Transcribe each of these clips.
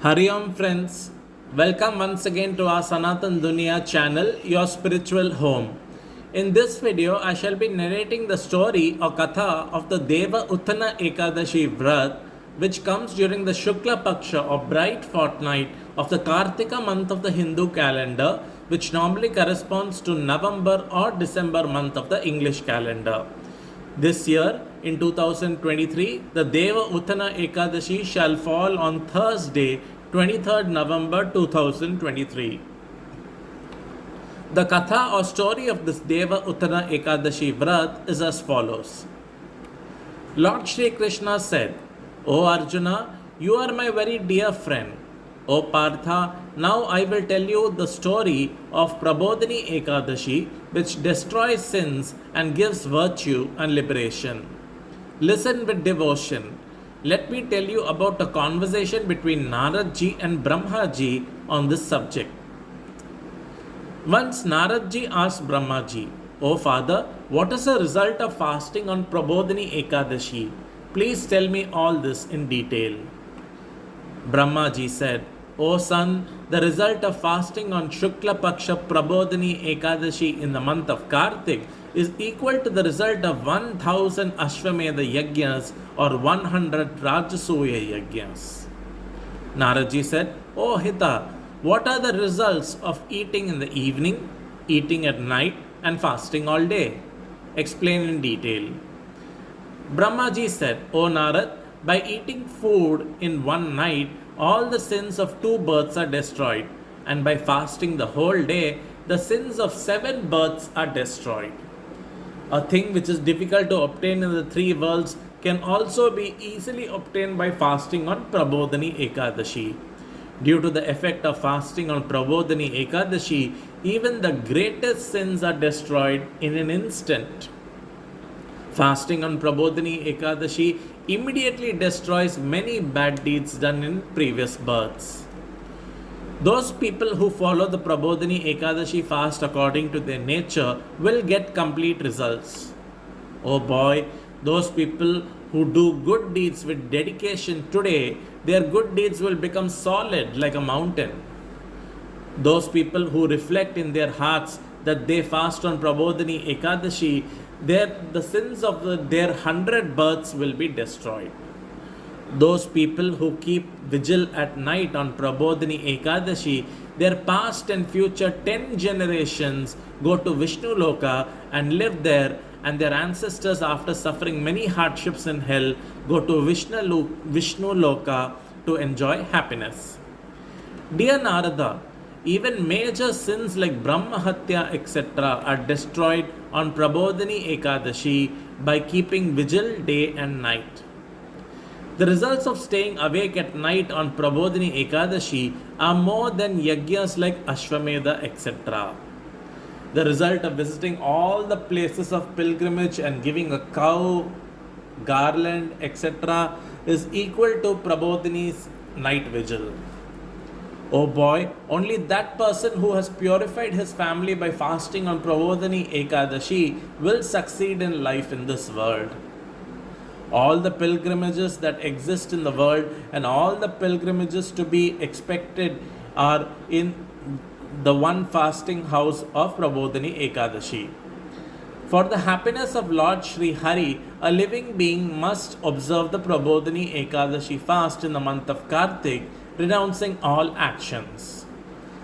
Hari Om friends, welcome once again to our Sanatan Duniya Channel, your spiritual home. In this video, I shall be narrating the story or Katha of the Devautthana Ekadashi Vrat, which comes during the Shukla Paksha or bright fortnight of the Karthika month of the Hindu calendar, which normally corresponds to November or December month of the English calendar. This year, in 2023, the Devautthana Ekadashi shall fall on Thursday, 23rd November 2023. The Katha or story of this Devautthana Ekadashi Vrat is as follows. Lord Shri Krishna said, O Arjuna, you are my very dear friend. O Partha, now I will tell you the story of Prabodhini Ekadashi, which destroys sins and gives virtue and liberation. Listen with devotion. Let me tell you about a conversation between Naradji and Brahmaji on this subject. Once Naradji asked Brahmaji, O Father, what is the result of fasting on Prabodhini Ekadashi? Please tell me all this in detail. Brahmaji said, O son, the result of fasting on Shukla Paksha Prabodhini Ekadashi in the month of Karthik is equal to the result of 1000 Ashwamedha Yajnas or 100 Rajasuya Yajnas. Naradji said, O Hita, what are the results of eating in the evening, eating at night, and fasting all day? Explain in detail. Brahmaji said, O Narad, by eating food in one night, all the sins of 2 births are destroyed, and by fasting the whole day, the sins of 7 births are destroyed. A thing which is difficult to obtain in the 3 worlds can also be easily obtained by fasting on Prabodhini Ekadashi. Due to the effect of fasting on Prabodhini Ekadashi, even the greatest sins are destroyed in an instant. Fasting on Prabodhini Ekadashi immediately destroys many bad deeds done in previous births. Those people who follow the Prabodhini Ekadashi fast according to their nature will get complete results. Oh boy, those people who do good deeds with dedication today, their good deeds will become solid like a mountain. Those people who reflect in their hearts that they fast on Prabodhini Ekadashi, the sins of their 100 births will be destroyed. Those people who keep vigil at night on Prabodhini Ekadashi, their past and future 10 generations go to Vishnu Loka and live there, and their ancestors, after suffering many hardships in hell, go to Vishnu Loka to enjoy happiness. Dear Narada, even major sins like Brahmahatya etc. are destroyed on Prabodhini Ekadashi by keeping vigil day and night. The results of staying awake at night on Prabodhini Ekadashi are more than yajnas like Ashwamedha etc. The result of visiting all the places of pilgrimage and giving a cow, garland etc. is equal to Prabodhini's night vigil. Oh boy, only that person who has purified his family by fasting on Prabodhini Ekadashi will succeed in life in this world. All the pilgrimages that exist in the world and all the pilgrimages to be expected are in the one fasting house of Prabodhini Ekadashi. For the happiness of Lord Sri Hari, a living being must observe the Prabodhini Ekadashi fast in the month of Karthik, renouncing all actions.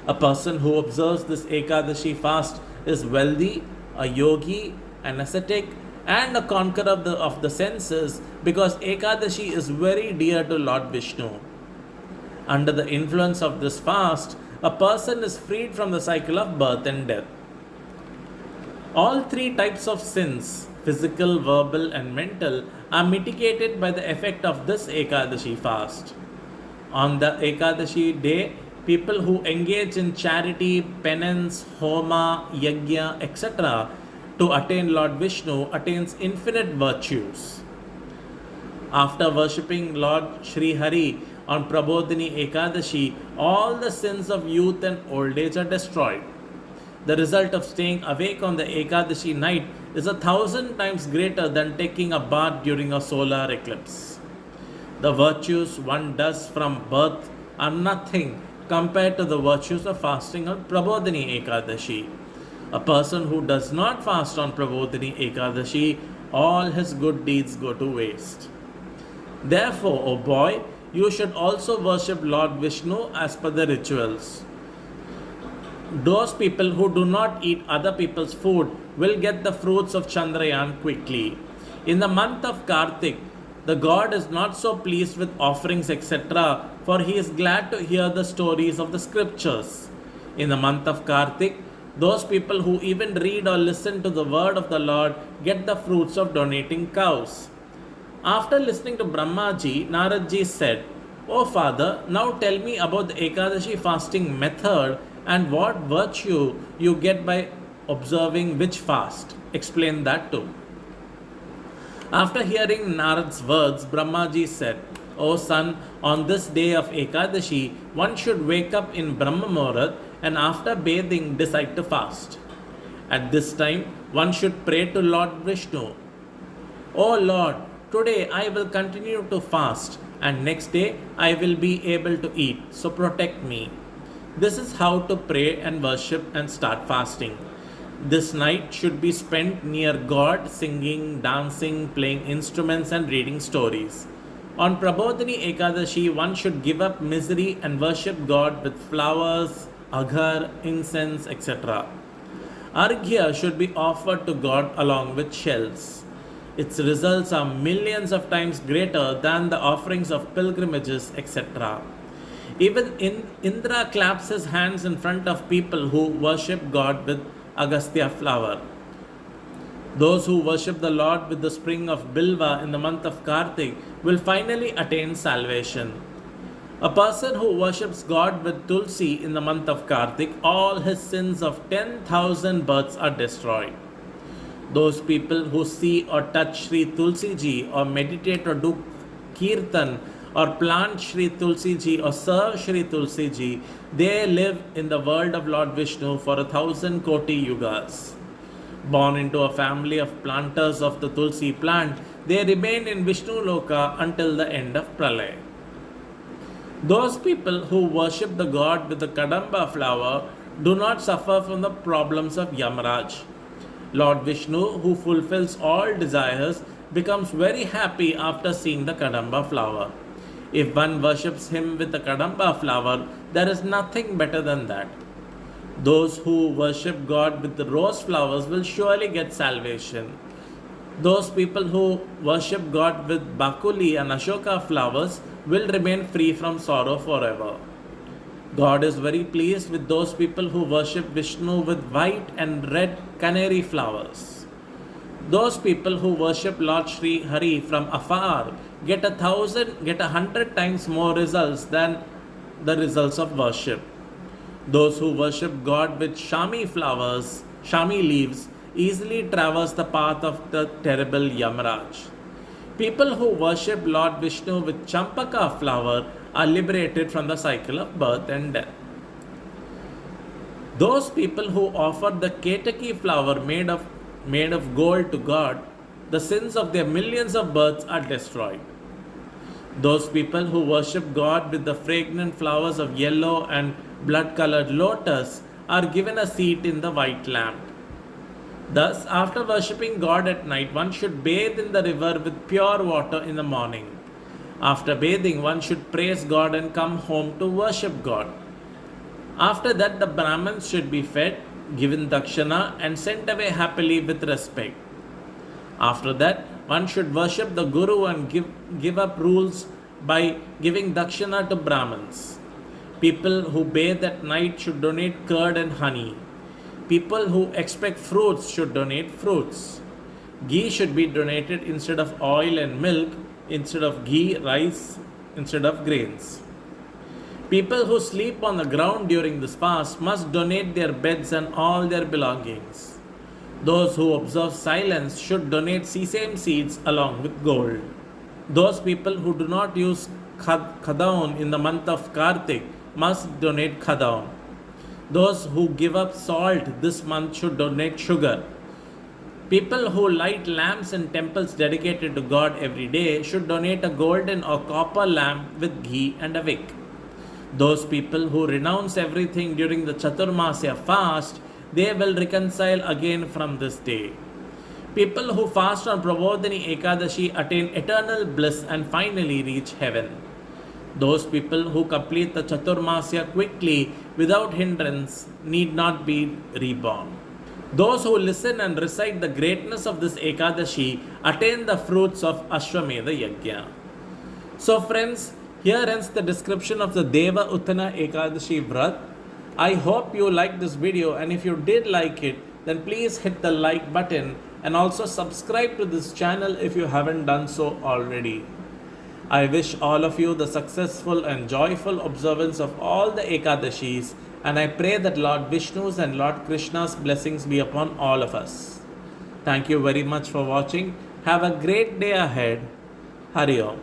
A person who observes this Ekadashi fast is wealthy, a yogi, an ascetic, and a conqueror of the senses, because Ekadashi is very dear to Lord Vishnu. Under the influence of this fast, a person is freed from the cycle of birth and death. All 3 types of sins, physical, verbal, and mental, are mitigated by the effect of this Ekadashi fast. On the Ekadashi day, people who engage in charity, penance, homa, yajna, etc. to attain Lord Vishnu attains infinite virtues. After worshipping Lord Sri Hari on Prabodhini Ekadashi, all the sins of youth and old age are destroyed. The result of staying awake on the Ekadashi night is 1,000 times greater than taking a bath during a solar eclipse. The virtues one does from birth are nothing compared to the virtues of fasting on Prabodhini Ekadashi. A person who does not fast on Prabodhini Ekadashi, all his good deeds go to waste. Therefore, O boy, you should also worship Lord Vishnu as per the rituals. Those people who do not eat other people's food will get the fruits of Chandrayaan quickly. In the month of Karthik, the God is not so pleased with offerings, etc., for he is glad to hear the stories of the scriptures. In the month of Karthik, those people who even read or listen to the word of the Lord get the fruits of donating cows. After listening to Brahmaji, Naradji said, "O father, now tell me about the Ekadashi fasting method and what virtue you get by observing which fast. Explain that too." After hearing Narad's words, Brahmaji said, "O son, on this day of Ekadashi, one should wake up in Brahma Muhurat and after bathing decide to fast. At this time, one should pray to Lord Vishnu. O Lord, today I will continue to fast and next day I will be able to eat, so protect me." This is how to pray and worship and start fasting. This night should be spent near God, singing, dancing, playing instruments and reading stories. On Prabodhini Ekadashi, one should give up misery and worship God with flowers, agar, incense, etc. Arghya should be offered to God along with shells. Its results are millions of times greater than the offerings of pilgrimages, etc. Even Indra claps his hands in front of people who worship God with Agastya flower. Those who worship the Lord with the spring of Bilva in the month of Kartik will finally attain salvation. A person who worships God with Tulsi in the month of Kartik, all his sins of 10,000 births are destroyed. Those people who see or touch Sri Tulsi Ji or meditate or do Kirtan or plant Sri Tulsi Ji or serve Sri Tulsi Ji, they live in the world of Lord Vishnu for 1,000 koti yugas. Born into a family of planters of the Tulsi plant, they remain in Vishnu Loka until the end of Pralay. Those people who worship the god with the Kadamba flower do not suffer from the problems of Yamaraj. Lord Vishnu, who fulfills all desires, becomes very happy after seeing the Kadamba flower. If one worships him with the Kadamba flower, there is nothing better than that. Those who worship God with the rose flowers will surely get salvation. Those people who worship God with Bakuli and Ashoka flowers will remain free from sorrow forever. God is very pleased with those people who worship Vishnu with white and red canary flowers. Those people who worship Lord Sri Hari from afar get 100 times more results than the results of worship. Those who worship God with Shami flowers, Shami leaves, easily traverse the path of the terrible Yamaraj. People who worship Lord Vishnu with Champaka flower are liberated from the cycle of birth and death. Those people who offer the Ketaki flower made of gold to God, the sins of their millions of births are destroyed. Those people who worship God with the fragrant flowers of yellow and blood-colored lotus are given a seat in the white lamp. Thus, after worshipping God at night, one should bathe in the river with pure water in the morning. After bathing, one should praise God and come home to worship God. After that, the Brahmins should be fed, given dakshana, and sent away happily with respect. After that, one should worship the Guru and give up rules by giving dakshana to Brahmins. People who bathe at night should donate curd and honey. People who expect fruits should donate fruits. Ghee should be donated instead of oil and milk, instead of ghee, rice, instead of grains. People who sleep on the ground during this fast must donate their beds and all their belongings. Those who observe silence should donate sesame seeds along with gold. Those people who do not use khadaun in the month of Kartik must donate khadaun. Those who give up salt this month should donate sugar. People who light lamps in temples dedicated to God every day should donate a golden or copper lamp with ghee and a wick. Those people who renounce everything during the Chaturmasya fast, they will reconcile again from this day. People who fast on Prabodhini Ekadashi attain eternal bliss and finally reach heaven. Those people who complete the Chaturmasya quickly without hindrance need not be reborn. Those who listen and recite the greatness of this Ekadashi attain the fruits of Ashwamedha Yajna. So friends, here ends the description of the Devautthana Ekadashi Vrat. I hope you liked this video, and if you did like it, then please hit the like button and also subscribe to this channel if you haven't done so already. I wish all of you the successful and joyful observance of all the Ekadashis, and I pray that Lord Vishnu's and Lord Krishna's blessings be upon all of us. Thank you very much for watching. Have a great day ahead. Hari Om.